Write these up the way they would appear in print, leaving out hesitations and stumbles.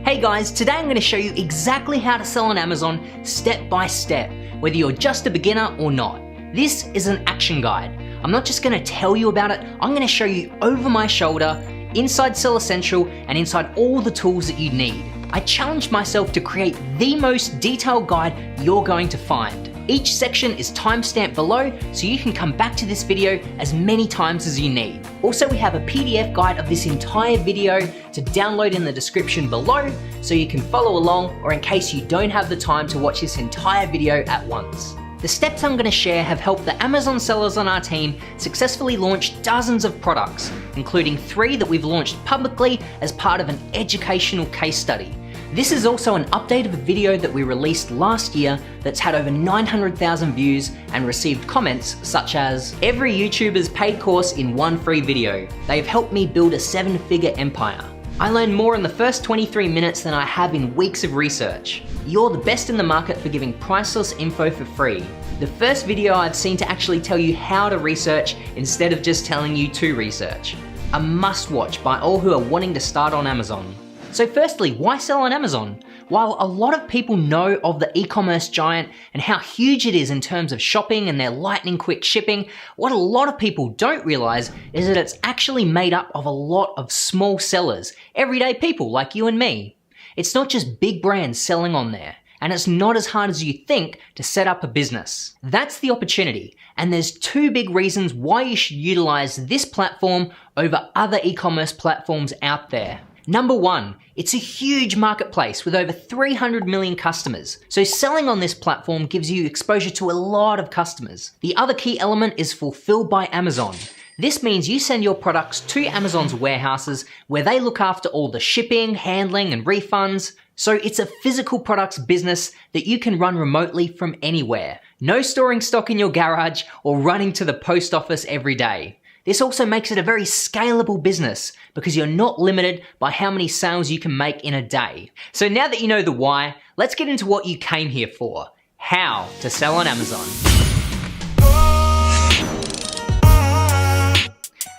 Hey guys, today I'm going to show you exactly how to sell on Amazon step by step, whether you're just a beginner or not. This is an action guide. I'm not just going to tell you about it, I'm going to show you over my shoulder, inside Seller Central, and inside all the tools that you need. I challenged myself to create the most detailed guide you're going to find. Each section is timestamped below, so you can come back to this video as many times as you need. Also, we have a PDF guide of this entire video to download in the description below, so you can follow along, or in case you don't have the time to watch this entire video at once. The steps I'm going to share have helped the Amazon sellers on our team successfully launch dozens of products, including 3 that we've launched publicly as part of an educational case study. This is also an update of a video that we released last year that's had over 900,000 views and received comments such as, "Every YouTuber's paid course in one free video. They've helped me build a 7-figure empire. I learned more in the first 23 minutes than I have in weeks of research. You're the best in the market for giving priceless info for free. The first video I've seen to actually tell you how to research instead of just telling you to research. A must watch by all who are wanting to start on Amazon." So firstly, why sell on Amazon? While a lot of people know of the e-commerce giant and how huge it is in terms of shopping and their lightning quick shipping, what a lot of people don't realize is that it's actually made up of a lot of small sellers, everyday people like you and me. It's not just big brands selling on there, and it's not as hard as you think to set up a business. That's the opportunity, and there's 2 big reasons why you should utilize this platform over other e-commerce platforms out there. Number 1, it's a huge marketplace with over 300 million customers, so selling on this platform gives you exposure to a lot of customers. The other key element is fulfilled by Amazon. This means you send your products to Amazon's warehouses where they look after all the shipping, handling, and refunds. So it's a physical products business that you can run remotely from anywhere. No storing stock in your garage or running to the post office every day. This also makes it a very scalable business because you're not limited by how many sales you can make in a day. So now that you know the why, let's get into what you came here for: how to sell on Amazon.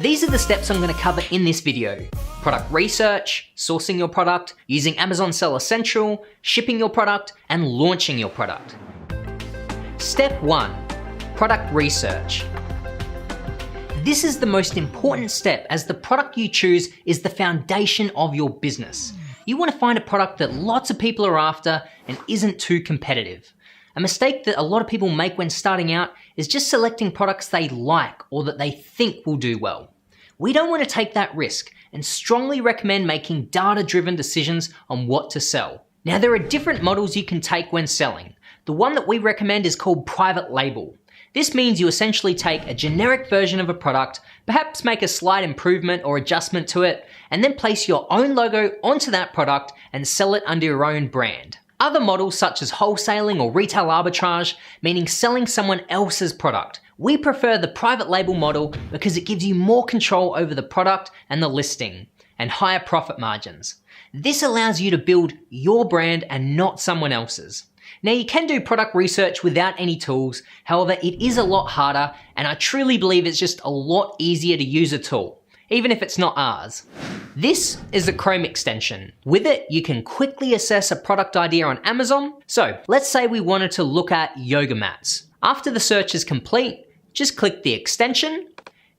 These are the steps I'm going to cover in this video: product research, sourcing your product, using Amazon Seller Central, shipping your product, and launching your product. Step 1, product research. This is the most important step as the product you choose is the foundation of your business. You want to find a product that lots of people are after and isn't too competitive. A mistake that a lot of people make when starting out is just selecting products they like or that they think will do well. We don't want to take that risk and strongly recommend making data-driven decisions on what to sell. Now, there are different models you can take when selling. The one that we recommend is called private label. This means you essentially take a generic version of a product, perhaps make a slight improvement or adjustment to it, and then place your own logo onto that product and sell it under your own brand. Other models such as wholesaling or retail arbitrage, meaning selling someone else's product. We prefer the private label model because it gives you more control over the product and the listing, and higher profit margins. This allows you to build your brand and not someone else's. Now, you can do product research without any tools, however it is a lot harder, and I truly believe it's just a lot easier to use a tool, even if it's not ours. This is the Chrome extension. With it, you can quickly assess a product idea on Amazon. So let's say we wanted to look at yoga mats. After the search is complete, just click the extension.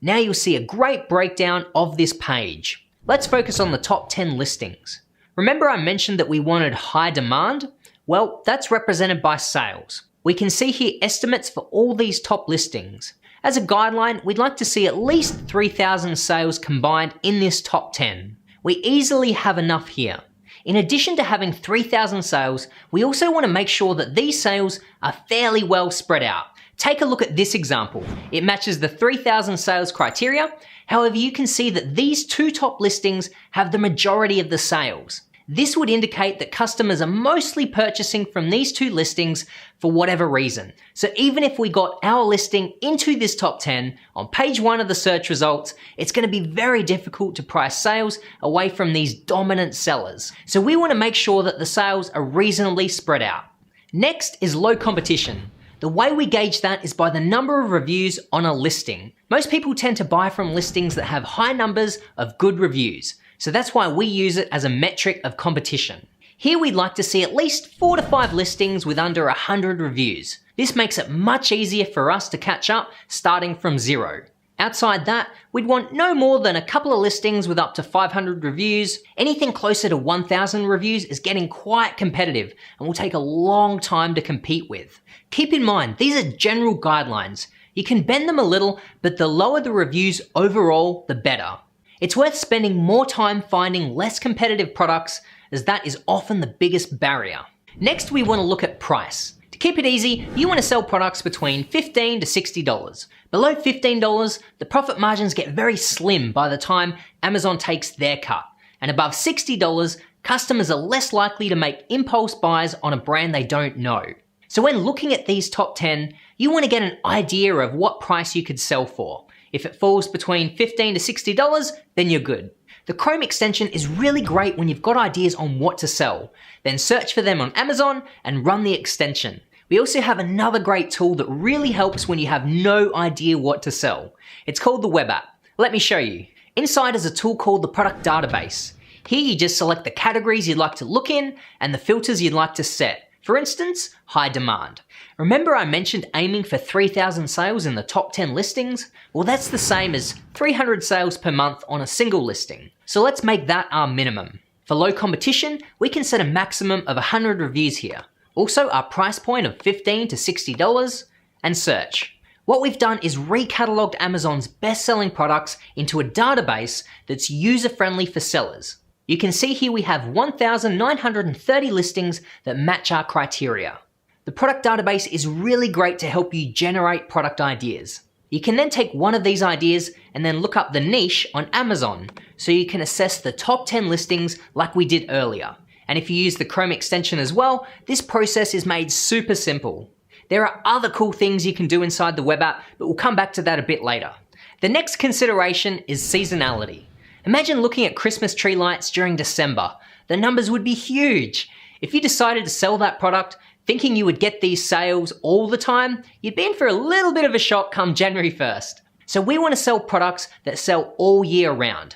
Now you'll see a great breakdown of this page. Let's focus on the top 10 listings. Remember I mentioned that we wanted high demand? Well, that's represented by sales. We can see here estimates for all these top listings. As a guideline, we'd like to see at least 3,000 sales combined in this top 10. We easily have enough here. In addition to having 3,000 sales, we also want to make sure that these sales are fairly well spread out. Take a look at this example. It matches the 3,000 sales criteria. However, you can see that these 2 top listings have the majority of the sales. This would indicate that customers are mostly purchasing from these 2 listings for whatever reason. So even if we got our listing into this top 10 on page 1 of the search results, it's going to be very difficult to price sales away from these dominant sellers. So we want to make sure that the sales are reasonably spread out. Next is low competition. The way we gauge that is by the number of reviews on a listing. Most people tend to buy from listings that have high numbers of good reviews. So that's why we use it as a metric of competition. Here we'd like to see at least 4 to 5 listings with under 100 reviews. This makes it much easier for us to catch up starting from 0. Outside that, we'd want no more than a couple of listings with up to 500 reviews. Anything closer to 1,000 reviews is getting quite competitive and will take a long time to compete with. Keep in mind, these are general guidelines. You can bend them a little, but the lower the reviews overall, the better. It's worth spending more time finding less competitive products, as that is often the biggest barrier. Next, we want to look at price. To keep it easy, you want to sell products between $15 to $60. Below $15, the profit margins get very slim by the time Amazon takes their cut. And above $60, customers are less likely to make impulse buys on a brand they don't know. So when looking at these top 10, you want to get an idea of what price you could sell for. If it falls between $15 to $60, then you're good. The Chrome extension is really great when you've got ideas on what to sell. Then search for them on Amazon and run the extension. We also have another great tool that really helps when you have no idea what to sell. It's called the Web App. Let me show you. Inside is a tool called the Product Database. Here you just select the categories you'd like to look in and the filters you'd like to set. For instance, high demand. Remember I mentioned aiming for 3,000 sales in the top 10 listings? Well, that's the same as 300 sales per month on a single listing. So let's make that our minimum. For low competition, we can set a maximum of 100 reviews here. Also, our price point of $15 to $60 and search. What we've done is recatalogued Amazon's best-selling products into a database that's user-friendly for sellers. You can see here we have 1,930 listings that match our criteria. The product database is really great to help you generate product ideas. You can then take one of these ideas and then look up the niche on Amazon so you can assess the top 10 listings like we did earlier. And if you use the Chrome extension as well, this process is made super simple. There are other cool things you can do inside the web app, but we'll come back to that a bit later. The next consideration is seasonality. Imagine looking at Christmas tree lights during December. The numbers would be huge. If you decided to sell that product, thinking you would get these sales all the time, you'd be in for a little bit of a shock come January 1st. So we want to sell products that sell all year round.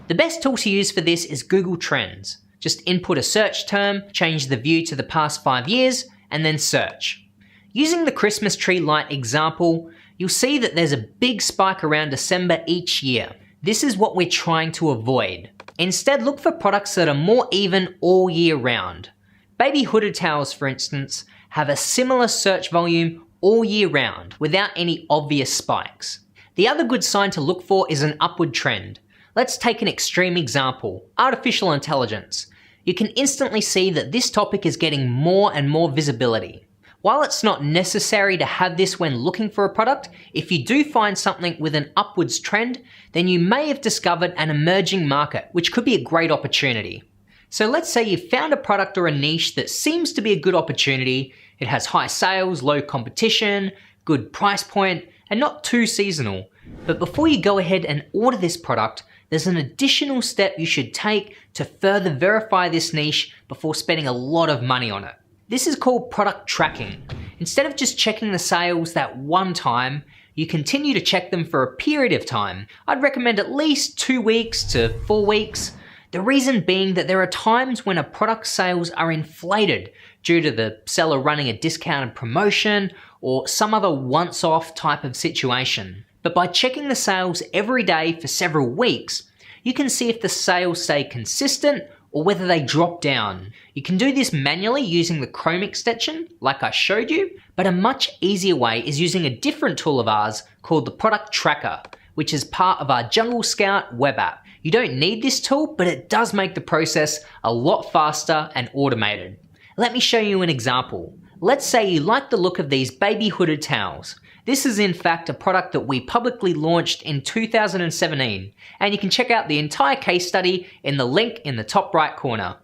The best tool to use for this is Google Trends. Just input a search term, change the view to the past 5 years, and then search. Using the Christmas tree light example, you'll see that there's a big spike around December each year. This is what we're trying to avoid. Instead, look for products that are more even all year round. Baby hooded towels, for instance, have a similar search volume all year round without any obvious spikes. The other good sign to look for is an upward trend. Let's take an extreme example, artificial intelligence. You can instantly see that this topic is getting more and more visibility. While it's not necessary to have this when looking for a product, if you do find something with an upwards trend, then you may have discovered an emerging market, which could be a great opportunity. So let's say you've found a product or a niche that seems to be a good opportunity. It has high sales, low competition, good price point, and not too seasonal. But before you go ahead and order this product, there's an additional step you should take to further verify this niche before spending a lot of money on it. This is called product tracking. Instead of just checking the sales that one time, you continue to check them for a period of time. I'd recommend at least 2 weeks to 4 weeks. The reason being that there are times when a product's sales are inflated due to the seller running a discounted promotion or some other once-off type of situation. But by checking the sales every day for several weeks, you can see if the sales stay consistent or whether they drop down. You can do this manually using the Chrome extension, like I showed you, but a much easier way is using a different tool of ours called the Product Tracker, which is part of our Jungle Scout web app. You don't need this tool, but it does make the process a lot faster and automated. Let me show you an example. Let's say you like the look of these baby hooded towels. This is in fact a product that we publicly launched in 2017, and you can check out the entire case study in the link in the top right corner.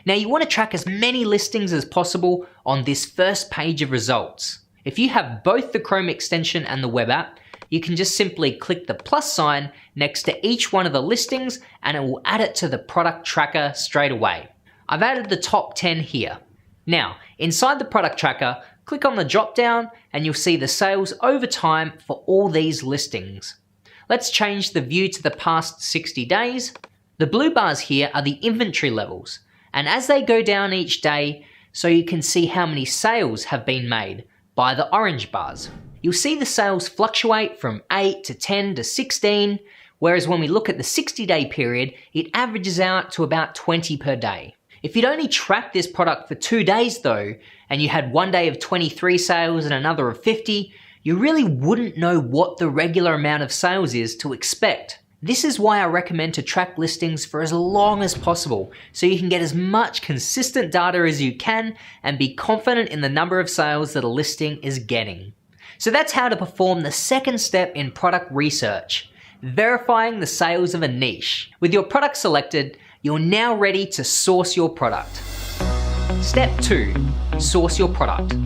Now you want to track as many listings as possible on this first page of results. If you have both the Chrome extension and the web app, you can just simply click the plus sign next to each one of the listings and it will add it to the product tracker straight away. I've added the top 10 here. Now, inside the product tracker, click on the drop down and you'll see the sales over time for all these listings. Let's change the view to the past 60 days. The blue bars here are the inventory levels, and as they go down each day, so you can see how many sales have been made by the orange bars. You'll see the sales fluctuate from 8 to 10 to 16, whereas when we look at the 60-day period, it averages out to about 20 per day. If you'd only tracked this product for 2 days though, and you had one day of 23 sales and another of 50, you really wouldn't know what the regular amount of sales is to expect. This is why I recommend to track listings for as long as possible, so you can get as much consistent data as you can and be confident in the number of sales that a listing is getting. So that's how to perform the second step in product research, verifying the sales of a niche. With your product selected, you're now ready to source your product. Step 2, source your product.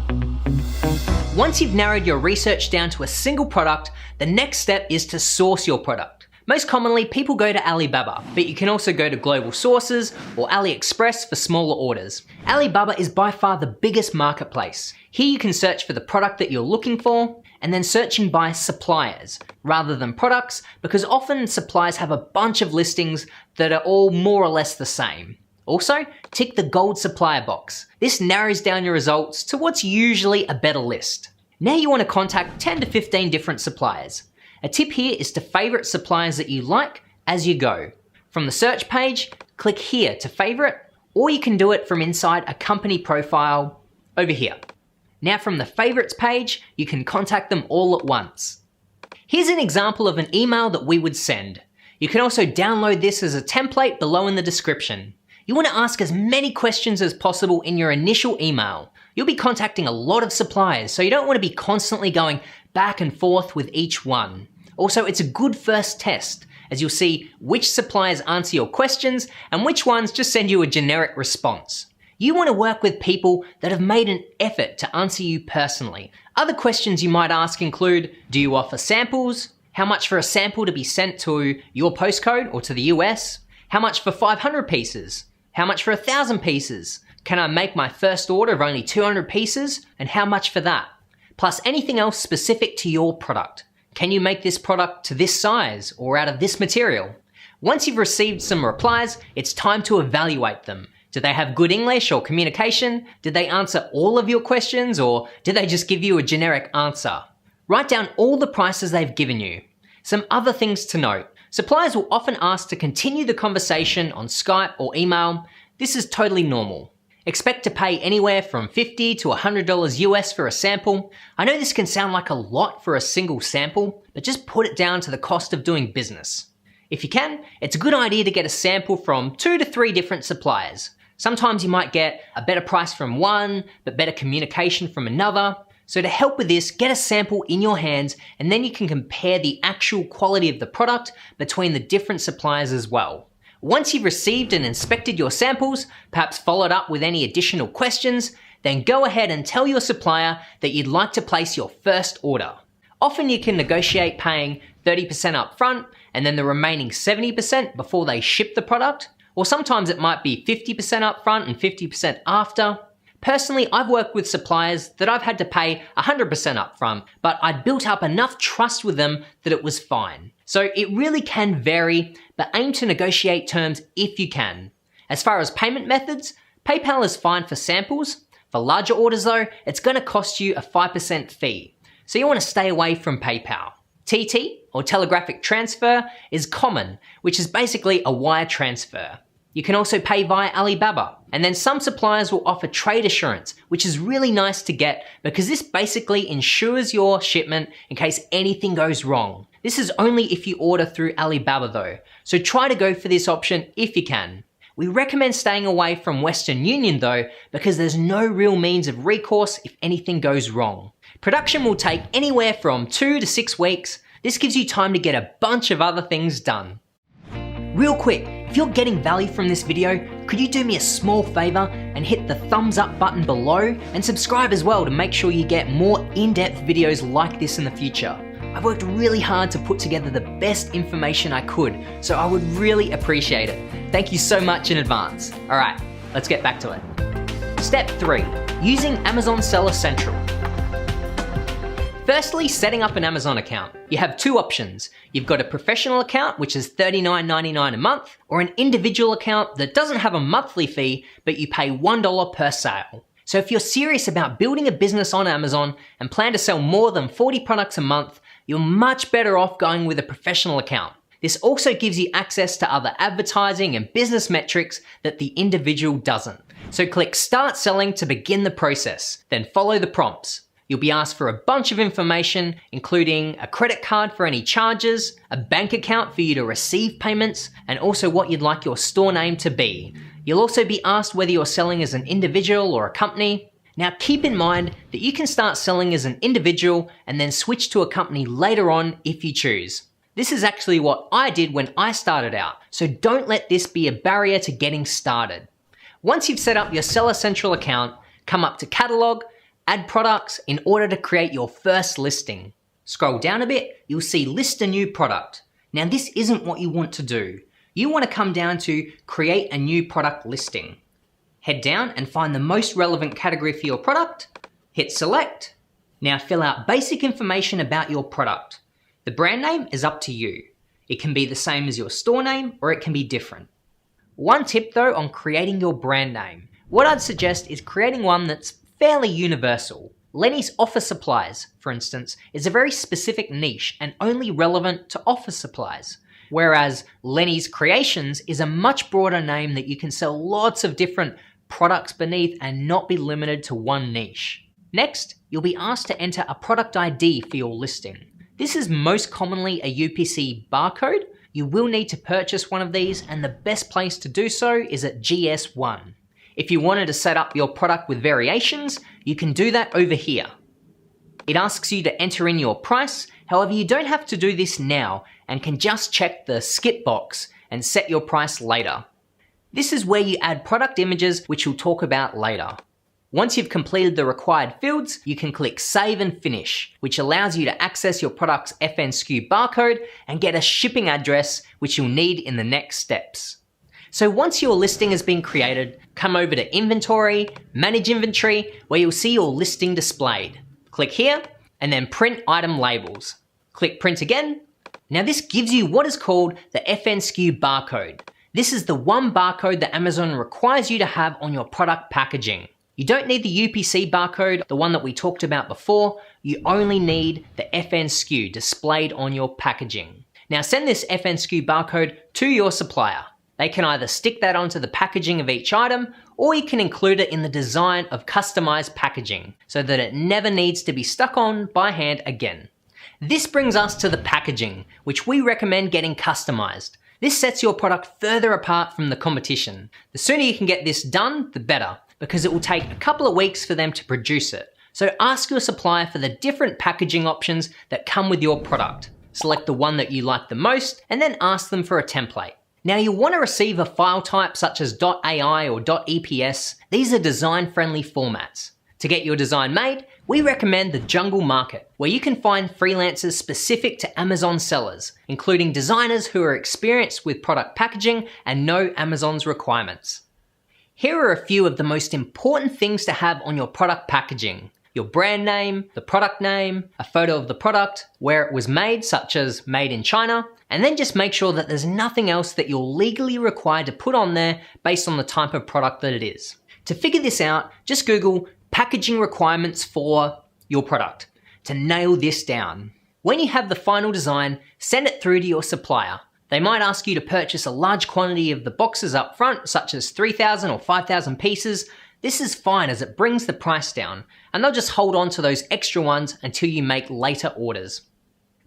Once you've narrowed your research down to a single product, the next step is to source your product. Most commonly, people go to Alibaba, but you can also go to global sources or AliExpress for smaller orders. Alibaba is by far the biggest marketplace. Here you can search for the product that you're looking for, and then searching by suppliers rather than products, because often suppliers have a bunch of listings that are all more or less the same. Also, tick the gold supplier box. This narrows down your results to what's usually a better list. Now you want to contact 10 to 15 different suppliers. A tip here is to favorite suppliers that you like as you go. From the search page, click here to favorite, or you can do it from inside a company profile over here. Now from the favorites page, you can contact them all at once. Here's an example of an email that we would send. You can also download this as a template below in the description. You want to ask as many questions as possible in your initial email. You'll be contacting a lot of suppliers, so you don't want to be constantly going back and forth with each one. Also, it's a good first test, as you'll see which suppliers answer your questions and which ones just send you a generic response. You want to work with people that have made an effort to answer you personally. Other questions you might ask include, do you offer samples? How much for a sample to be sent to your postcode or to the US? How much for 500 pieces? How much for 1,000 pieces? Can I make my first order of only 200 pieces? And how much for that? Plus anything else specific to your product. Can you make this product to this size or out of this material? Once you've received some replies, it's time to evaluate them. Do they have good English or communication? Did they answer all of your questions, or did they just give you a generic answer? Write down all the prices they've given you. Some other things to note. Suppliers will often ask to continue the conversation on Skype or email. This is totally normal. Expect to pay anywhere from $50 to $100 US for a sample. I know this can sound like a lot for a single sample, but just put it down to the cost of doing business. If you can, it's a good idea to get a sample from 2 to 3 different suppliers. Sometimes you might get a better price from one, but better communication from another. So to help with this, get a sample in your hands, and then you can compare the actual quality of the product between the different suppliers as well. Once you've received and inspected your samples, perhaps followed up with any additional questions, then go ahead and tell your supplier that you'd like to place your first order. Often you can negotiate paying 30% up front and then the remaining 70% before they ship the product, or sometimes it might be 50% up front and 50% after. Personally, I've worked with suppliers that I've had to pay 100% up front, but I'd built up enough trust with them that it was fine. So it really can vary, but aim to negotiate terms if you can. As far as payment methods, PayPal is fine for samples. For larger orders though, it's going to cost you a 5% fee. So you want to stay away from PayPal. TT, or telegraphic transfer, is common, which is basically a wire transfer. You can also pay via Alibaba, and then some suppliers will offer trade assurance, which is really nice to get because this basically insures your shipment in case anything goes wrong. This is only if you order through Alibaba though, so try to go for this option if you can. We recommend staying away from Western Union though, because there's no real means of recourse if anything goes wrong. Production will take anywhere from 2 to 6 weeks. This gives you time to get a bunch of other things done. Real quick, if you're getting value from this video, could you do me a small favor and hit the thumbs up button below and subscribe as well to make sure you get more in-depth videos like this in the future. I've worked really hard to put together the best information I could, so I would really appreciate it. Thank you so much in advance. All right, let's get back to it. Step 3, using Amazon Seller Central. Firstly, setting up an Amazon account. You have two options. You've got a professional account, which is $39.99 a month, or an individual account that doesn't have a monthly fee, but you pay $1 per sale. So if you're serious about building a business on Amazon and plan to sell more than 40 products a month, you're much better off going with a professional account. This also gives you access to other advertising and business metrics that the individual doesn't. So click Start Selling to begin the process, then follow the prompts. You'll be asked for a bunch of information, including a credit card for any charges, a bank account for you to receive payments, and also what you'd like your store name to be. You'll also be asked whether you're selling as an individual or a company. Now keep in mind that you can start selling as an individual and then switch to a company later on if you choose. This is actually what I did when I started out, so don't let this be a barrier to getting started. Once you've set up your Seller Central account, come up to Catalog, Add Products in order to create your first listing. Scroll down a bit, you'll see List a New Product. Now this isn't what you want to do. You want to come down to Create a New Product Listing. Head down and find the most relevant category for your product, hit Select. Now fill out basic information about your product. The brand name is up to you. It can be the same as your store name or it can be different. One tip though on creating your brand name. What I'd suggest is creating one that's fairly universal. Lenny's Office Supplies, for instance, is a very specific niche and only relevant to office supplies. Whereas Lenny's Creations is a much broader name that you can sell lots of different products beneath and not be limited to one niche. Next, you'll be asked to enter a product ID for your listing. This is most commonly a UPC barcode. You will need to purchase one of these, and the best place to do so is at GS1. If you wanted to set up your product with variations, you can do that over here. It asks you to enter in your price, however you don't have to do this now and can just check the skip box and set your price later. This is where you add product images, which we'll talk about later. Once you've completed the required fields, you can click Save and Finish, which allows you to access your product's FNSKU barcode and get a shipping address, which you'll need in the next steps. So once your listing has been created, come over to Inventory, Manage Inventory, where you'll see your listing displayed. Click here, and then Print Item Labels. Click Print again. Now this gives you what is called the FNSKU barcode. This is the one barcode that Amazon requires you to have on your product packaging. You don't need the UPC barcode, the one that we talked about before. You only need the FNSKU displayed on your packaging. Now send this FNSKU barcode to your supplier. They can either stick that onto the packaging of each item, or you can include it in the design of customized packaging so that it never needs to be stuck on by hand again. This brings us to the packaging, which we recommend getting customized. This sets your product further apart from the competition. The sooner you can get this done, the better, because it will take a couple of weeks for them to produce it. So ask your supplier for the different packaging options that come with your product. Select the one that you like the most and then ask them for a template. Now you'll want to receive a file type such as .ai or .eps. These are design-friendly formats. To get your design made, we recommend the Jungle Market, where you can find freelancers specific to Amazon sellers, including designers who are experienced with product packaging and know Amazon's requirements. Here are a few of the most important things to have on your product packaging. Your brand name, the product name, a photo of the product, where it was made, such as made in China, and then just make sure that there's nothing else that you're legally required to put on there based on the type of product that it is. To figure this out, just Google packaging requirements for your product to nail this down. When you have the final design, send it through to your supplier. They might ask you to purchase a large quantity of the boxes up front, such as 3,000 or 5,000 pieces. This is fine as it brings the price down, and they'll just hold on to those extra ones until you make later orders.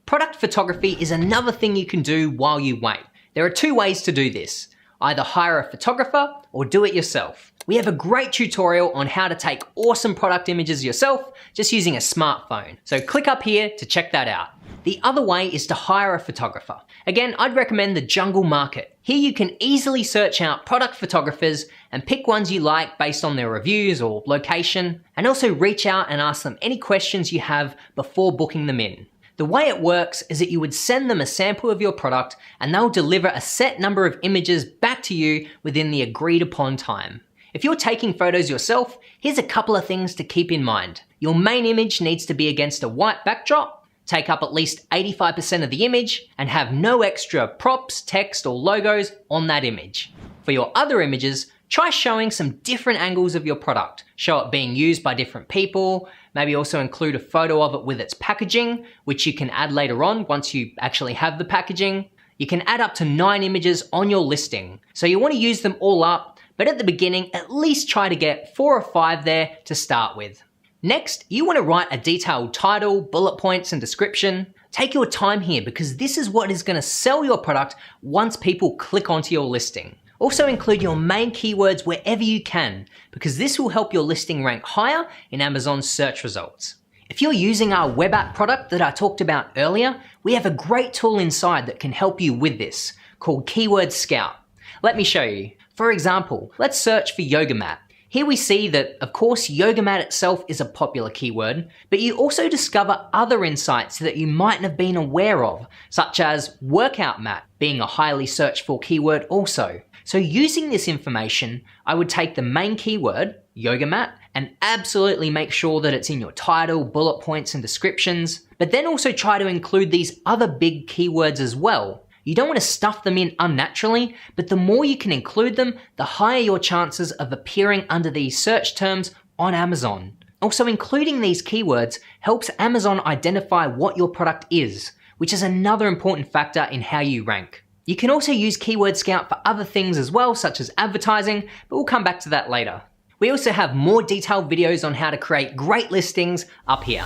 Product photography is another thing you can do while you wait. There are two ways to do this. Either hire a photographer or do it yourself. We have a great tutorial on how to take awesome product images yourself just using a smartphone. So click up here to check that out. The other way is to hire a photographer. Again, I'd recommend the Jungle Market. Here you can easily search out product photographers and pick ones you like based on their reviews or location, and also reach out and ask them any questions you have before booking them in. The way it works is that you would send them a sample of your product and they'll deliver a set number of images back to you within the agreed upon time. If you're taking photos yourself, here's a couple of things to keep in mind. Your main image needs to be against a white backdrop, take up at least 85% of the image, and have no extra props, text, or logos on that image. For your other images, try showing some different angles of your product. Show it being used by different people, maybe also include a photo of it with its packaging, which you can add later on once you actually have the packaging. You can add up to 9 images on your listing. So you want to use them all up, but at the beginning, at least try to get 4 or 5 there to start with. Next, you want to write a detailed title, bullet points, and description. Take your time here because this is what is going to sell your product once people click onto your listing. Also include your main keywords wherever you can, because this will help your listing rank higher in Amazon's search results. If you're using our web app product that I talked about earlier, we have a great tool inside that can help you with this, called Keyword Scout. Let me show you. For example, let's search for yoga mat. Here we see that, of course, yoga mat itself is a popular keyword, but you also discover other insights that you mightn't have been aware of, such as workout mat being a highly searched for keyword also. So using this information, I would take the main keyword, yoga mat, and absolutely make sure that it's in your title, bullet points, and descriptions, but then also try to include these other big keywords as well. You don't want to stuff them in unnaturally, but the more you can include them, the higher your chances of appearing under these search terms on Amazon. Also, including these keywords helps Amazon identify what your product is, which is another important factor in how you rank. You can also use Keyword Scout for other things as well, such as advertising, but we'll come back to that later. We also have more detailed videos on how to create great listings up here.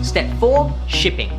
Step 4, shipping.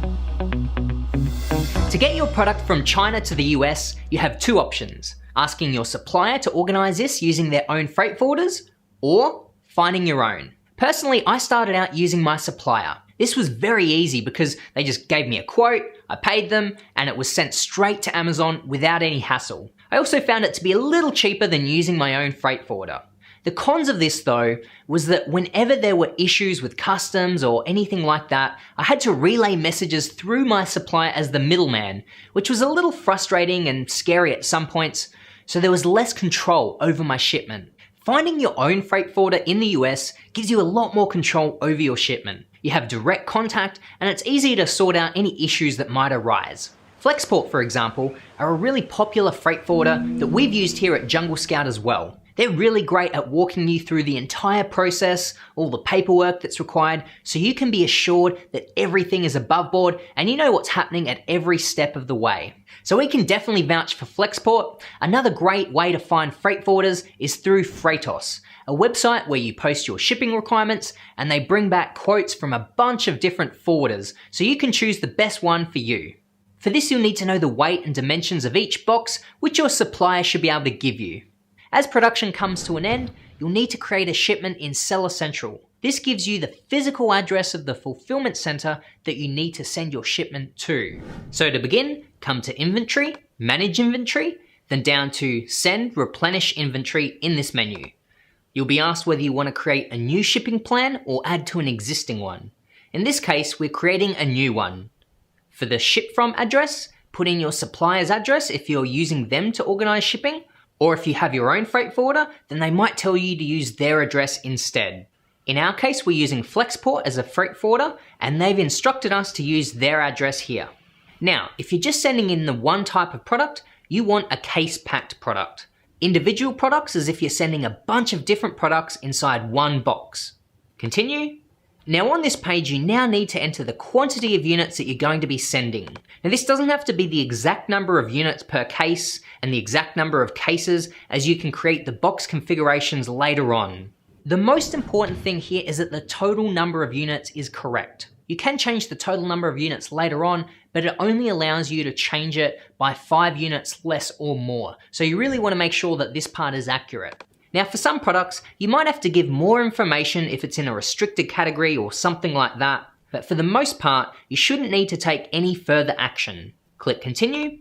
To get your product from China to the US, you have 2 options: asking your supplier to organize this using their own freight forwarders, or finding your own. Personally, I started out using my supplier. This was very easy because they just gave me a quote, I paid them, and it was sent straight to Amazon without any hassle. I also found it to be a little cheaper than using my own freight forwarder. The cons of this though was that whenever there were issues with customs or anything like that, I had to relay messages through my supplier as the middleman, which was a little frustrating and scary at some points, so there was less control over my shipment. Finding your own freight forwarder in the US gives you a lot more control over your shipment. You have direct contact and it's easy to sort out any issues that might arise. Flexport, for example, are a really popular freight forwarder that we've used here at Jungle Scout as well. They're really great at walking you through the entire process, all the paperwork that's required, so you can be assured that everything is above board and you know what's happening at every step of the way. So we can definitely vouch for Flexport. Another great way to find freight forwarders is through Freightos, a website where you post your shipping requirements and they bring back quotes from a bunch of different forwarders, so you can choose the best one for you. For this, you'll need to know the weight and dimensions of each box, which your supplier should be able to give you. As production comes to an end, you'll need to create a shipment in Seller Central. This gives you the physical address of the fulfillment center that you need to send your shipment to. So to begin, come to Inventory, Manage Inventory, then down to Send Replenish Inventory in this menu. You'll be asked whether you want to create a new shipping plan or add to an existing one. In this case, we're creating a new one. For the Ship From address, put in your supplier's address if you're using them to organize shipping, or if you have your own freight forwarder, then they might tell you to use their address instead. In our case, we're using Flexport as a freight forwarder, and they've instructed us to use their address here. Now, if you're just sending in the one type of product, you want a case-packed product. Individual products is if you're sending a bunch of different products inside one box. Continue. Now on this page, you now need to enter the quantity of units that you're going to be sending. Now this doesn't have to be the exact number of units per case and the exact number of cases, as you can create the box configurations later on. The most important thing here is that the total number of units is correct. You can change the total number of units later on, but it only allows you to change it by 5 units less or more. So you really want to make sure that this part is accurate. Now for some products, you might have to give more information if it's in a restricted category or something like that, but for the most part, you shouldn't need to take any further action. Click Continue.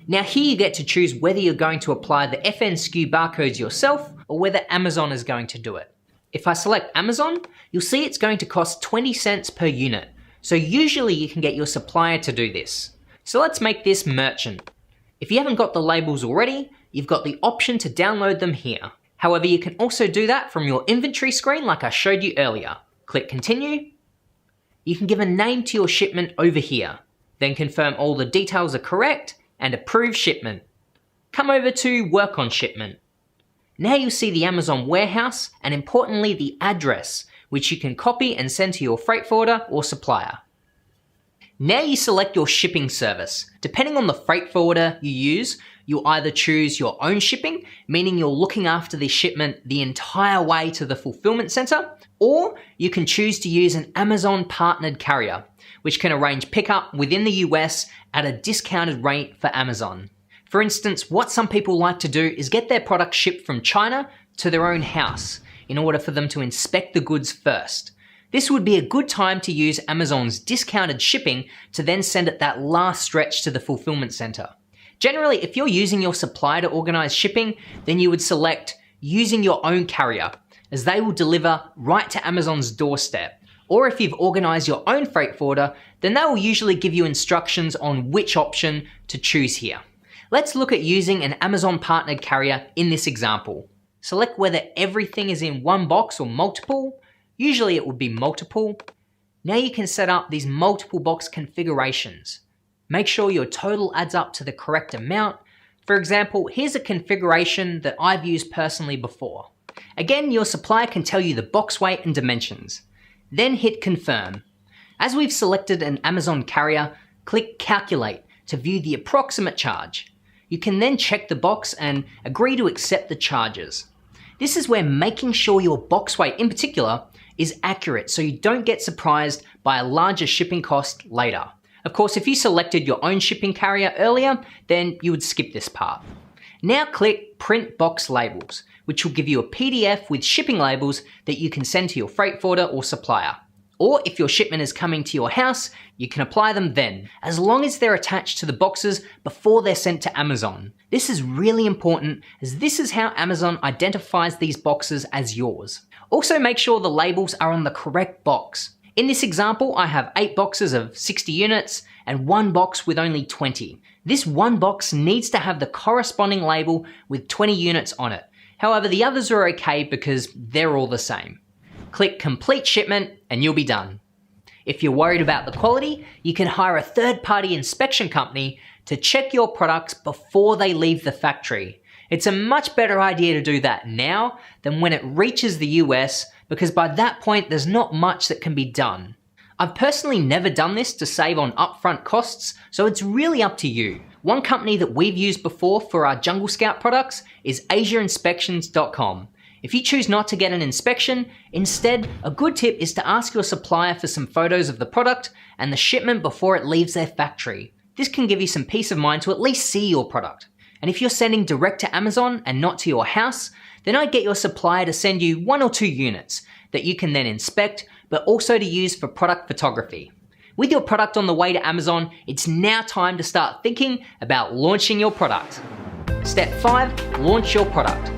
Now here you get to choose whether you're going to apply the FNSKU barcodes yourself or whether Amazon is going to do it. If I select Amazon, you'll see it's going to cost 20 cents per unit. So usually you can get your supplier to do this. So let's make this merchant. If you haven't got the labels already, you've got the option to download them here. However, you can also do that from your inventory screen like I showed you earlier. Click continue. You can give a name to your shipment over here, then confirm all the details are correct and approve shipment. Come over to work on shipment. Now you'll see the Amazon warehouse and importantly the address, which you can copy and send to your freight forwarder or supplier. Now you select your shipping service. Depending on the freight forwarder you use, you'll either choose your own shipping, meaning you're looking after the shipment the entire way to the fulfillment center, or you can choose to use an Amazon partnered carrier, which can arrange pickup within the US at a discounted rate for Amazon. For instance, what some people like to do is get their product shipped from China to their own house in order for them to inspect the goods first. This would be a good time to use Amazon's discounted shipping to then send it that last stretch to the fulfillment center. Generally, if you're using your supplier to organize shipping, then you would select using your own carrier, as they will deliver right to Amazon's doorstep. Or if you've organized your own freight forwarder, then they will usually give you instructions on which option to choose here. Let's look at using an Amazon partnered carrier in this example. Select whether everything is in one box or multiple. Usually it would be multiple. Now you can set up these multiple box configurations. Make sure your total adds up to the correct amount. For example, here's a configuration that I've used personally before. Again, your supplier can tell you the box weight and dimensions. Then hit confirm. As we've selected an Amazon carrier, click calculate to view the approximate charge. You can then check the box and agree to accept the charges. This is where making sure your box weight in particular is accurate so you don't get surprised by a larger shipping cost later. Of course, if you selected your own shipping carrier earlier, then you would skip this part. Now click Print Box Labels, which will give you a PDF with shipping labels that you can send to your freight forwarder or supplier. Or if your shipment is coming to your house, you can apply them then, as long as they're attached to the boxes before they're sent to Amazon. This is really important, as this is how Amazon identifies these boxes as yours. Also make sure the labels are on the correct box. In this example, I have 8 boxes of 60 units and 1 box with only 20. This one box needs to have the corresponding label with 20 units on it. However, the others are okay because they're all the same. Click Complete Shipment and you'll be done. If you're worried about the quality, you can hire a third-party inspection company to check your products before they leave the factory. It's a much better idea to do that now than when it reaches the US, because by that point there's not much that can be done. I've personally never done this to save on upfront costs, so it's really up to you. One company that we've used before for our Jungle Scout products is AsiaInspections.com. If you choose not to get an inspection, instead, a good tip is to ask your supplier for some photos of the product and the shipment before it leaves their factory. This can give you some peace of mind to at least see your product. And if you're sending direct to Amazon and not to your house, then I'd get your supplier to send you 1 or 2 units that you can then inspect, but also to use for product photography. With your product on the way to Amazon, it's now time to start thinking about launching your product. Step 5, launch your product.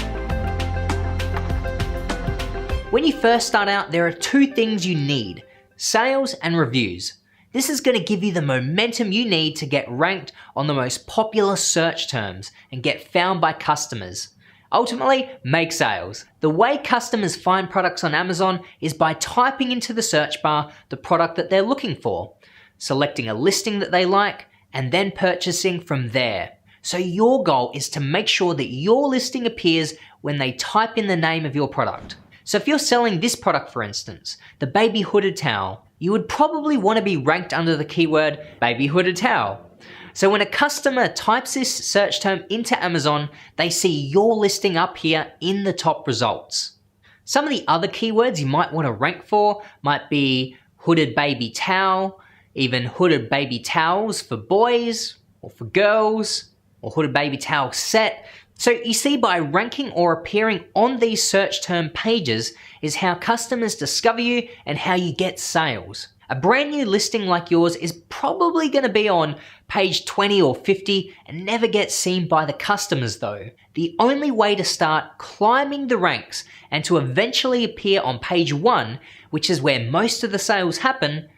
When you first start out, there are 2 things you need: sales and reviews. This is going to give you the momentum you need to get ranked on the most popular search terms and get found by customers. Ultimately, make sales. The way customers find products on Amazon is by typing into the search bar the product that they're looking for, selecting a listing that they like, and then purchasing from there. So your goal is to make sure that your listing appears when they type in the name of your product. So if you're selling this product, for instance, the baby hooded towel, you would probably want to be ranked under the keyword baby hooded towel. So when a customer types this search term into Amazon, they see your listing up here in the top results. Some of the other keywords you might want to rank for might be hooded baby towel, even hooded baby towels for boys or for girls, or hooded baby towel set. So you see, by ranking or appearing on these search term pages is how customers discover you and how you get sales. A brand new listing like yours is probably going to be on page 20 or 50 and never get seen by the customers though. The only way to start climbing the ranks and to eventually appear on page 1, which is where most of the sales happen,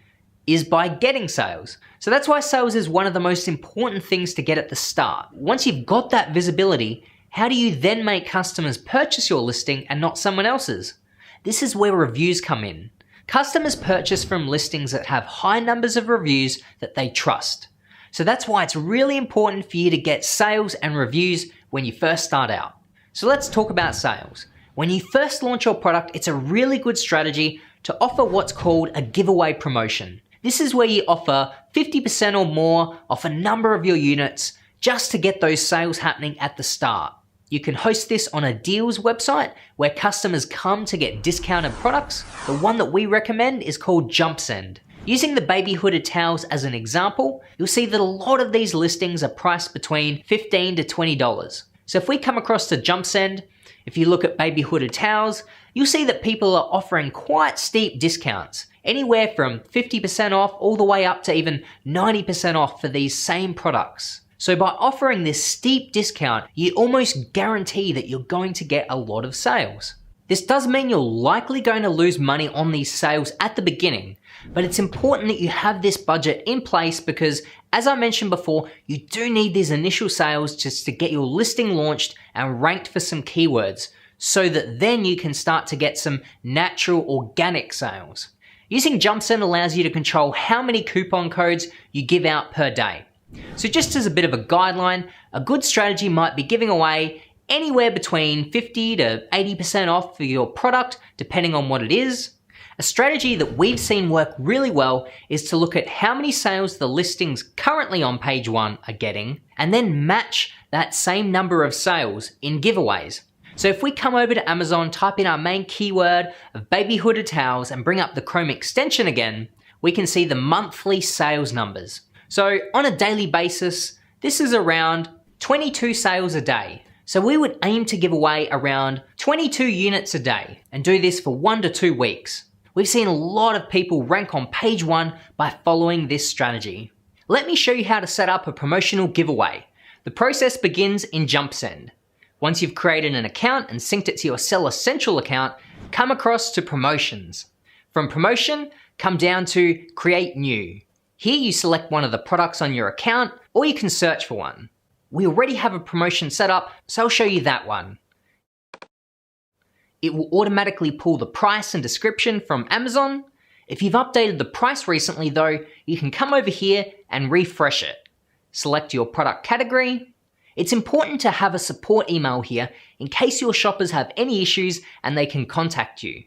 is by getting sales. So that's why sales is one of the most important things to get at the start. Once you've got that visibility, how do you then make customers purchase your listing and not someone else's? This is where reviews come in. Customers purchase from listings that have high numbers of reviews that they trust. So that's why it's really important for you to get sales and reviews when you first start out. So let's talk about sales. When you first launch your product, it's a really good strategy to offer what's called a giveaway promotion. This is where you offer 50% or more off a number of your units just to get those sales happening at the start. You can host this on a deals website where customers come to get discounted products. The one that we recommend is called JumpSend. Using the baby hooded towels as an example, you'll see that a lot of these listings are priced between $15 to $20. So if we come across to JumpSend, if you look at baby hooded towels, you'll see that people are offering quite steep discounts, anywhere from 50% off all the way up to even 90% off for these same products. So by offering this steep discount, you almost guarantee that you're going to get a lot of sales. This does mean you're likely going to lose money on these sales at the beginning, but it's important that you have this budget in place because, as I mentioned before, you do need these initial sales just to get your listing launched and ranked for some keywords, so that then you can start to get some natural organic sales. Using JumpSend allows you to control how many coupon codes you give out per day. So just as a bit of a guideline, a good strategy might be giving away anywhere between 50 to 80% off for your product, depending on what it is. A strategy that we've seen work really well is to look at how many sales the listings currently on page 1 are getting, and then match that same number of sales in giveaways. So if we come over to Amazon, type in our main keyword of baby hooded towels and bring up the Chrome extension again, we can see the monthly sales numbers. So on a daily basis, this is around 22 sales a day. So we would aim to give away around 22 units a day and do this for 1 to 2 weeks. We've seen a lot of people rank on page 1 by following this strategy. Let me show you how to set up a promotional giveaway. The process begins in JumpSend. Once you've created an account and synced it to your Seller Central account, come across to Promotions. From Promotion, come down to Create New. Here you select one of the products on your account, or you can search for one. We already have a promotion set up, so I'll show you that one. It will automatically pull the price and description from Amazon. If you've updated the price recently though, you can come over here and refresh it. Select your product category. It's important to have a support email here in case your shoppers have any issues and they can contact you.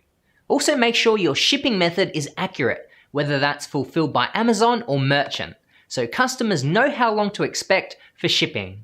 Also make sure your shipping method is accurate, whether that's fulfilled by Amazon or merchant, so customers know how long to expect for shipping.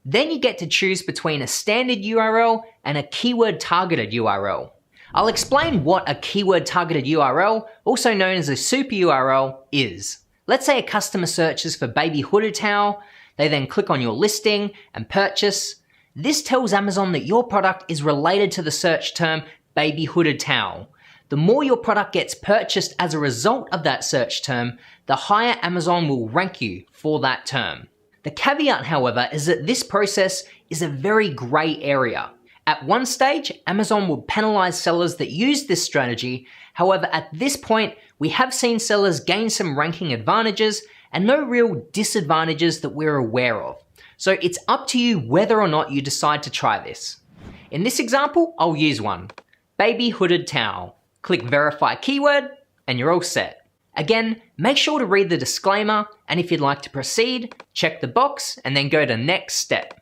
Then you get to choose between a standard URL and a keyword targeted URL. I'll explain what a keyword targeted URL, also known as a super URL, is. Let's say a customer searches for baby hooded towel. They then click on your listing and purchase. This tells Amazon that your product is related to the search term baby hooded towel. The more your product gets purchased as a result of that search term, the higher Amazon will rank you for that term. The caveat, however, is that this process is a very gray area. At one stage, Amazon will penalize sellers that use this strategy. However, at this point, we have seen sellers gain some ranking advantages and no real disadvantages that we're aware of. So it's up to you whether or not you decide to try this. In this example, I'll use one. Baby hooded towel. Click verify keyword and you're all set. Again, make sure to read the disclaimer, and if you'd like to proceed, check the box and then go to next step.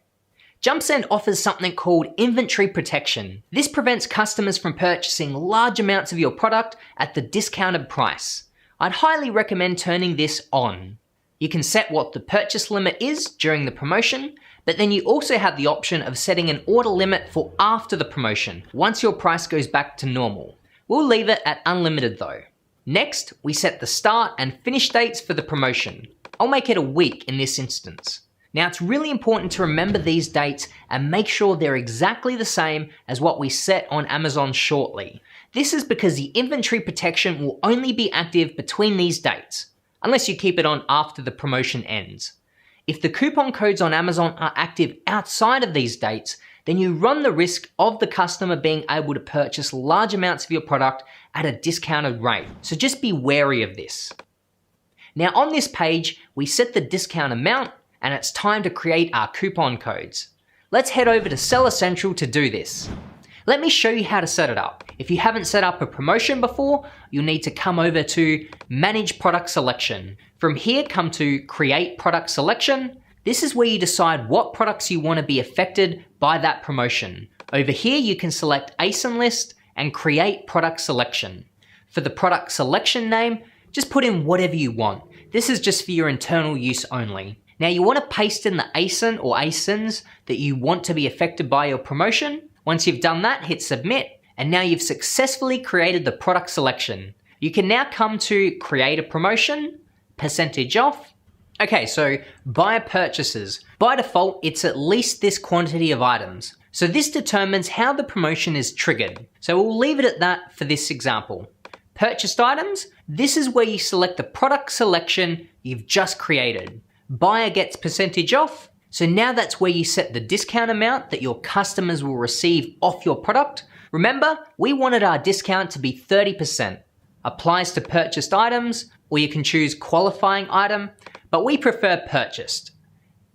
JumpSend offers something called inventory protection. This prevents customers from purchasing large amounts of your product at the discounted price. I'd highly recommend turning this on. You can set what the purchase limit is during the promotion, but then you also have the option of setting an order limit for after the promotion, once your price goes back to normal. We'll leave it at unlimited though. Next, we set the start and finish dates for the promotion. I'll make it a week in this instance. Now it's really important to remember these dates and make sure they're exactly the same as what we set on Amazon shortly. This is because the inventory protection will only be active between these dates, unless you keep it on after the promotion ends. If the coupon codes on Amazon are active outside of these dates, then you run the risk of the customer being able to purchase large amounts of your product at a discounted rate. So just be wary of this. Now on this page, we set the discount amount and it's time to create our coupon codes. Let's head over to Seller Central to do this. Let me show you how to set it up. If you haven't set up a promotion before, you'll need to come over to Manage Product Selection. From here, come to Create Product Selection. This is where you decide what products you want to be affected by that promotion. Over here, you can select ASIN list and create product selection. For the product selection name, just put in whatever you want. This is just for your internal use only. Now you want to paste in the ASIN or ASINs that you want to be affected by your promotion. Once you've done that, hit submit, and now you've successfully created the product selection. You can now come to create a promotion, percentage off. Okay, so buyer purchases. By default, it's at least this quantity of items. So this determines how the promotion is triggered. So we'll leave it at that for this example. Purchased items, this is where you select the product selection you've just created. Buyer gets percentage off. So now that's where you set the discount amount that your customers will receive off your product. Remember, we wanted our discount to be 30%. Applies to purchased items, or you can choose qualifying item, but we prefer purchased.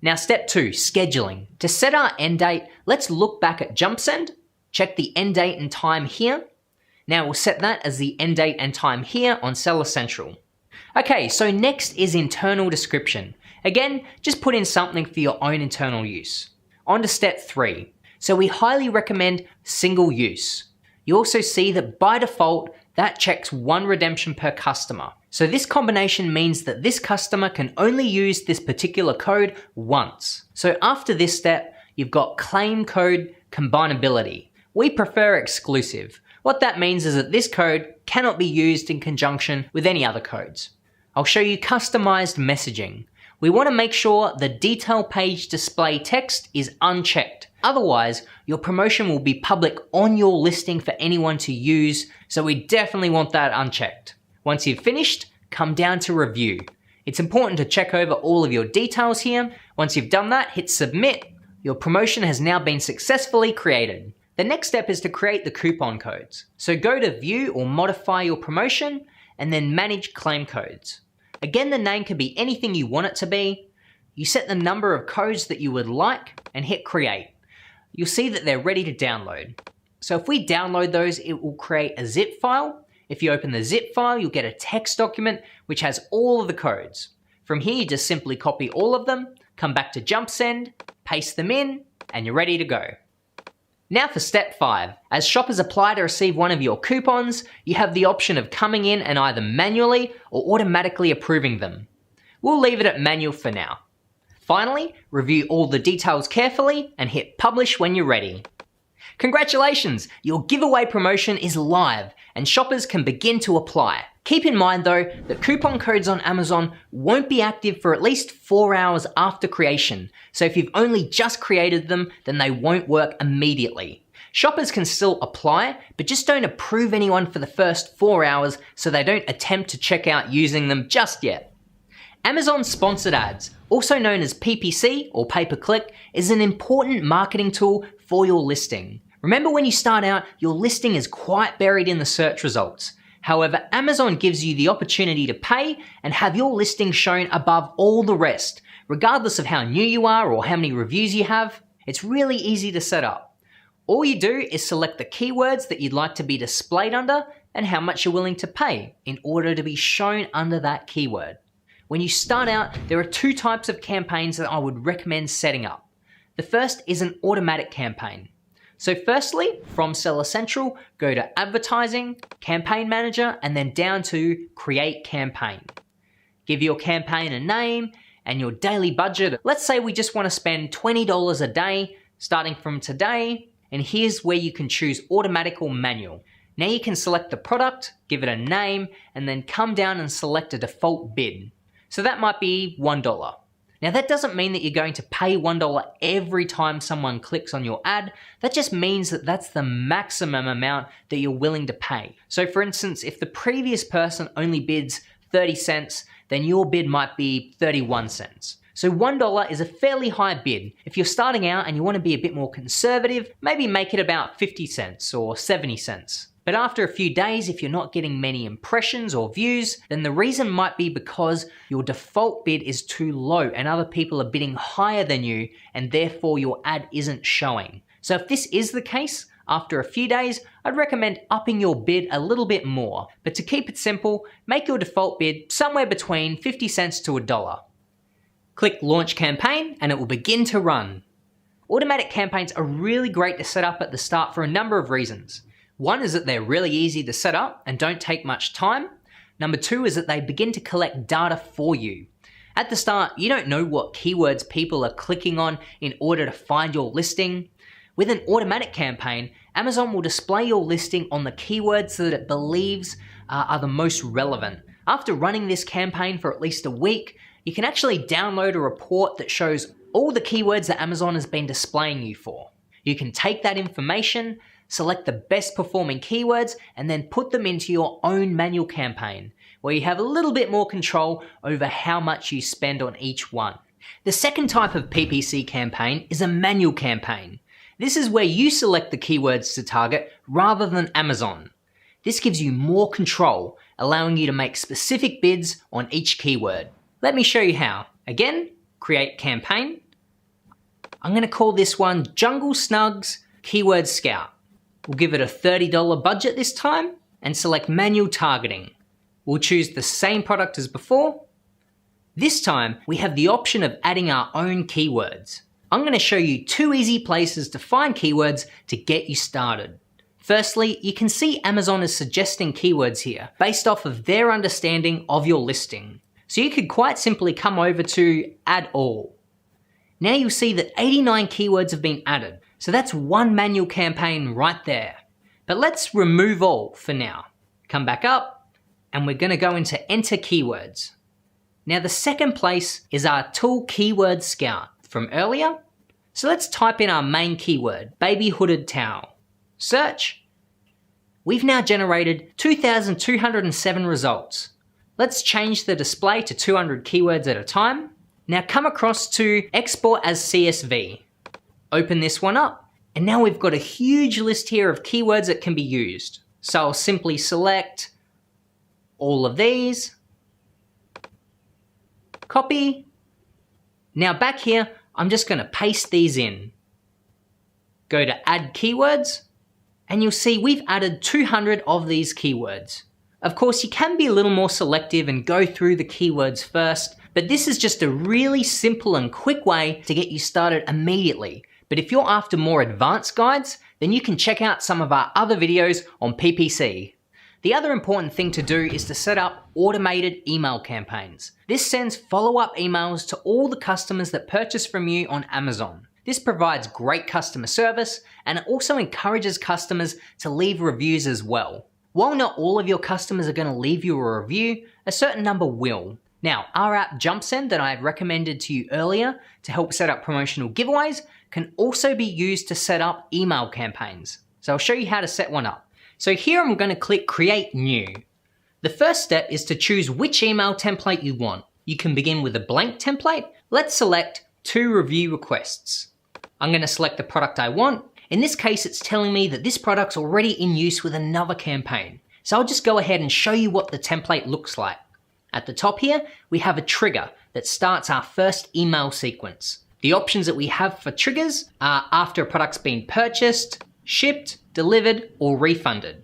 Now step 2, scheduling. To set our end date, let's look back at JumpSend, check the end date and time here. Now we'll set that as the end date and time here on Seller Central. Okay, so next is internal description. Again, just put in something for your own internal use. On to step 3. So we highly recommend single use. You also see that by default, that checks 1 redemption per customer. So this combination means that this customer can only use this particular code once. So after this step, you've got claim code combinability. We prefer exclusive. What that means is that this code cannot be used in conjunction with any other codes. I'll show you customized messaging. We want to make sure the detail page display text is unchecked. Otherwise, your promotion will be public on your listing for anyone to use, so we definitely want that unchecked. Once you've finished, come down to review. It's important to check over all of your details here. Once you've done that, hit submit. Your promotion has now been successfully created. The next step is to create the coupon codes. So go to view or modify your promotion and then manage claim codes. Again, the name can be anything you want it to be. You set the number of codes that you would like and hit create. You'll see that they're ready to download. So if we download those, it will create a zip file. If you open the zip file, you'll get a text document which has all of the codes. From here, you just simply copy all of them, come back to JumpSend, paste them in, and you're ready to go. Now for step 5. As shoppers apply to receive one of your coupons, you have the option of coming in and either manually or automatically approving them. We'll leave it at manual for now. Finally, review all the details carefully and hit publish when you're ready. Congratulations, your giveaway promotion is live and shoppers can begin to apply. Keep in mind though that coupon codes on Amazon won't be active for at least 4 hours after creation, so if you've only just created them, then they won't work immediately. Shoppers can still apply, but just don't approve anyone for the first 4 hours so they don't attempt to check out using them just yet. Amazon Sponsored Ads, also known as PPC or pay-per-click, is an important marketing tool for your listing. Remember, when you start out, your listing is quite buried in the search results. However, Amazon gives you the opportunity to pay and have your listing shown above all the rest, regardless of how new you are or how many reviews you have. It's really easy to set up. All you do is select the keywords that you'd like to be displayed under and how much you're willing to pay in order to be shown under that keyword. When you start out, there are 2 types of campaigns that I would recommend setting up. The first is an automatic campaign. So firstly, from Seller Central, go to Advertising, Campaign Manager, and then down to Create Campaign. Give your campaign a name and your daily budget. Let's say we just want to spend $20 a day starting from today, and here's where you can choose automatic or manual. Now you can select the product, give it a name, and then come down and select a default bid. So that might be $1. Now that doesn't mean that you're going to pay $1 every time someone clicks on your ad. That just means that that's the maximum amount that you're willing to pay. So for instance, if the previous person only bids 30 cents, then your bid might be 31 cents. So $1 is a fairly high bid. If you're starting out and you want to be a bit more conservative, maybe make it about 50 cents or 70 cents. But after a few days, if you're not getting many impressions or views, then the reason might be because your default bid is too low and other people are bidding higher than you, and therefore your ad isn't showing. So if this is the case, After a few days, I'd recommend upping your bid a little bit more, but to keep it simple, make your default bid somewhere between 50 cents to $1. Click Launch Campaign and it will begin to run. Automatic campaigns are really great to set up at the start for a number of reasons. One is that they're really easy to set up and don't take much time. Number two is that they begin to collect data for you. At the start, you don't know what keywords people are clicking on in order to find your listing. With an automatic campaign, Amazon will display your listing on the keywords that it believes are the most relevant. After running this campaign for at least a week, you can actually download a report that shows all the keywords that Amazon has been displaying you for. You can take that information, select the best performing keywords, and then put them into your own manual campaign, where you have a little bit more control over how much you spend on each one. The second type of PPC campaign is a manual campaign. This is where you select the keywords to target rather than Amazon. This gives you more control, allowing you to make specific bids on each keyword. Let me show you how. Again, create campaign. I'm going to call this one Jungle Snugs Keyword Scout. We'll give it a $30 budget this time and select manual targeting. We'll choose the same product as before. This time, we have the option of adding our own keywords. I'm going to show you 2 easy places to find keywords to get you started. Firstly, you can see Amazon is suggesting keywords here based off of their understanding of your listing. So you could quite simply come over to Add All. Now you'll see that 89 keywords have been added. So that's one manual campaign right there. But let's remove all for now. Come back up and we're going to go into Enter Keywords. Now the second place is our tool Keyword Scout from earlier. So let's type in our main keyword, baby hooded towel. Search. We've now generated 2,207 results. Let's change the display to 200 keywords at a time. Now come across to Export as CSV. Open this one up, and now we've got a huge list here of keywords that can be used. So I'll simply select all of these, copy. Now back here, I'm just going to paste these in. Go to Add Keywords, and you'll see we've added 200 of these keywords. Of course, you can be a little more selective and go through the keywords first, but this is just a really simple and quick way to get you started immediately. But if you're after more advanced guides, then you can check out some of our other videos on PPC. The other important thing to do is to set up automated email campaigns. This sends follow-up emails to all the customers that purchase from you on Amazon. This provides great customer service, and it also encourages customers to leave reviews as well. While not all of your customers are going to leave you a review, a certain number will. Now, our app JumpSend that I had recommended to you earlier to help set up promotional giveaways can also be used to set up email campaigns. So I'll show you how to set one up. So here I'm going to click Create New. The first step is to choose which email template you want. You can begin with a blank template. Let's select 2 review requests. I'm going to select the product I want. In this case, it's telling me that this product's already in use with another campaign. So I'll just go ahead and show you what the template looks like. At the top here, we have a trigger that starts our first email sequence. The options that we have for triggers are after a product's been purchased, shipped, delivered, or refunded.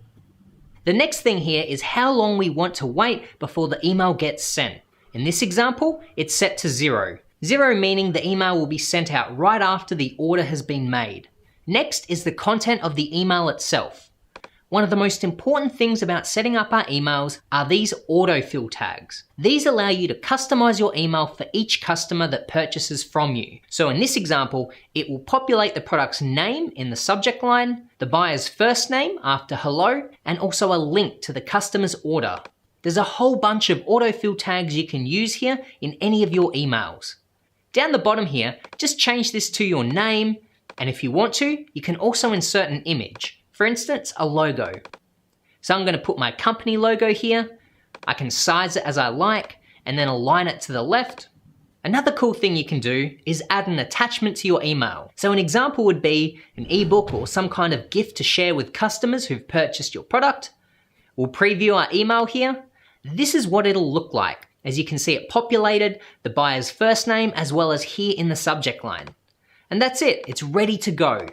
The next thing here is how long we want to wait before the email gets sent. In this example, it's set to 0. 0 meaning the email will be sent out right after the order has been made. Next is the content of the email itself. One of the most important things about setting up our emails are these autofill tags. These allow you to customize your email for each customer that purchases from you. So in this example, it will populate the product's name in the subject line, the buyer's first name after hello, and also a link to the customer's order. There's a whole bunch of autofill tags you can use here in any of your emails. Down the bottom here, just change this to your name, and if you want to, you can also insert an image. For instance, a logo. So I'm going to put my company logo here. I can size it as I like and then align it to the left. Another cool thing you can do is add an attachment to your email. So an example would be an ebook or some kind of gift to share with customers who've purchased your product. We'll preview our email here. This is what it'll look like. As you can see, it populated the buyer's first name as well as here in the subject line. And that's it, it's ready to go.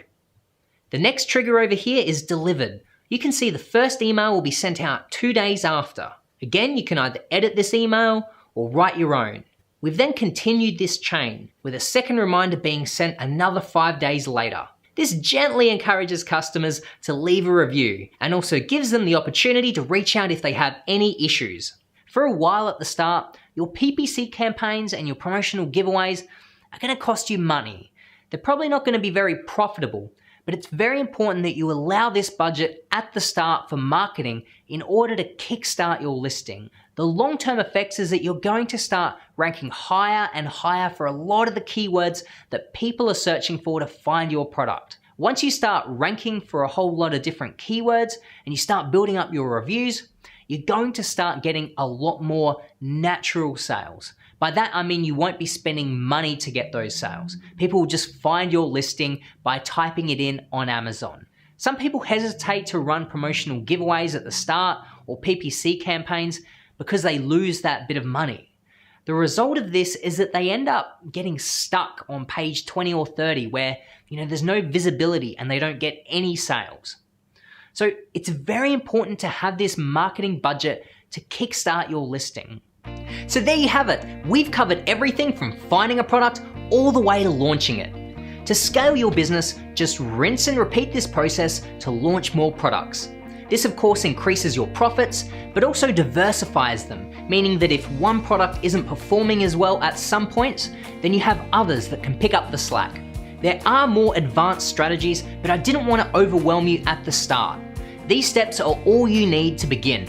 The next trigger over here is delivered. You can see the first email will be sent out 2 days after. Again, you can either edit this email or write your own. We've then continued this chain with a second reminder being sent another 5 days later. This gently encourages customers to leave a review and also gives them the opportunity to reach out if they have any issues. For a while at the start, your PPC campaigns and your promotional giveaways are going to cost you money. They're probably not going to be very profitable, but it's very important that you allow this budget at the start for marketing in order to kickstart your listing. The long-term effects is that you're going to start ranking higher and higher for a lot of the keywords that people are searching for to find your product. Once you start ranking for a whole lot of different keywords and you start building up your reviews, you're going to start getting a lot more natural sales. By that, I mean you won't be spending money to get those sales. People will just find your listing by typing it in on Amazon. Some people hesitate to run promotional giveaways at the start or PPC campaigns because they lose that bit of money. The result of this is that they end up getting stuck on page 20 or 30 where there's no visibility and they don't get any sales. So it's very important to have this marketing budget to kickstart your listing. So there you have it. We've covered everything from finding a product all the way to launching it. To scale your business, just rinse and repeat this process to launch more products. This of course increases your profits, but also diversifies them, meaning that if one product isn't performing as well at some points, then you have others that can pick up the slack. There are more advanced strategies, but I didn't want to overwhelm you at the start. These steps are all you need to begin.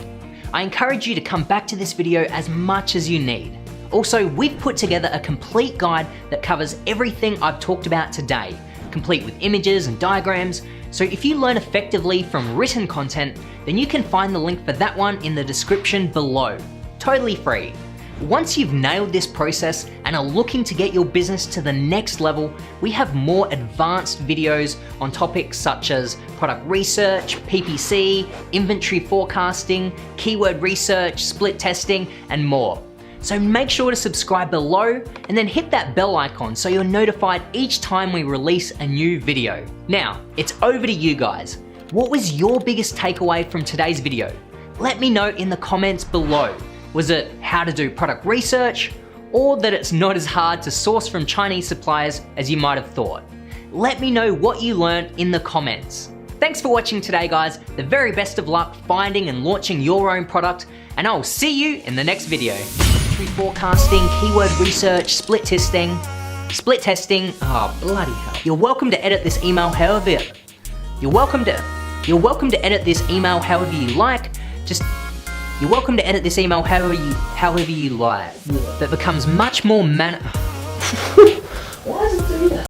I encourage you to come back to this video as much as you need. Also, we've put together a complete guide that covers everything I've talked about today, complete with images and diagrams. So if you learn effectively from written content, then you can find the link for that one in the description below. Totally free. Once you've nailed this process and are looking to get your business to the next level, we have more advanced videos on topics such as product research, PPC, inventory forecasting, keyword research, split testing, and more. So make sure to subscribe below and then hit that bell icon so you're notified each time we release a new video. Now, it's over to you guys. What was your biggest takeaway from today's video? Let me know in the comments below. Was it how to do product research, or that it's not as hard to source from Chinese suppliers as you might have thought? Let me know what you learned in the comments. Thanks for watching today, guys. The very best of luck finding and launching your own product, and I'll see you in the next video. Forecasting, keyword research, split testing, oh bloody hell. You're welcome to edit this email however you like. You're welcome to edit this email however you like. That becomes much more Why does it do that?